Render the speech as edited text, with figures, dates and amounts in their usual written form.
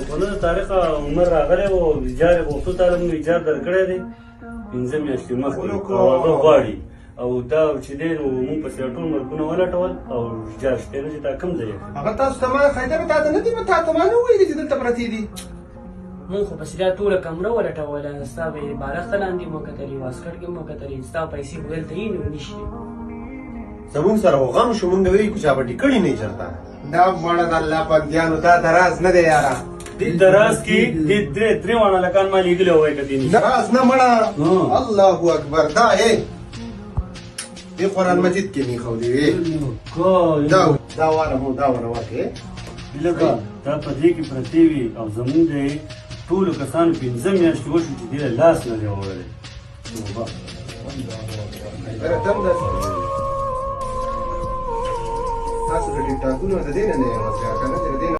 په نه طریقه عمر راغلی و او ایجار یې غوښتو ته موږ ایجار درکړی دی 5 میاشتې مخکې او هغه غواړي او دا چې دی نو موږ پسې ټول ملکونه ولټول او ایجار شته نه چې دا کوم ځای هغه تاسو ته ما خیدر تا ته نه دي تا ته ما نه ویلي چې دلته پرتې دي مونږ خو پسې دا ټوله کمره ولټوله ستا به یې بالښت لاندې مو کتلې واسکټ کې مو کتلې ستا پیسې خو دلته یې نو نشي زمونږ سره خو غم شو مونږ ویلي کوچا پټي کړي نه چېرته دا مړه د الله پاکیانو دا دراز نه دی یاره دې دراز کې درې واړه لکان ما لیږلي وای که دې دراز نه مړه الله اکبر دا دې قرآن مجید کې نه ښودي وې دا واره مو دا واره واکې لکه دا په دې کې پرتې وي او زمونږ د ټولو کسانو 5 میاشتې وشو چې دې له لاس نه دی وړلی توبه تاسو د ټیکټاکونو د دې نه نه یاست که نه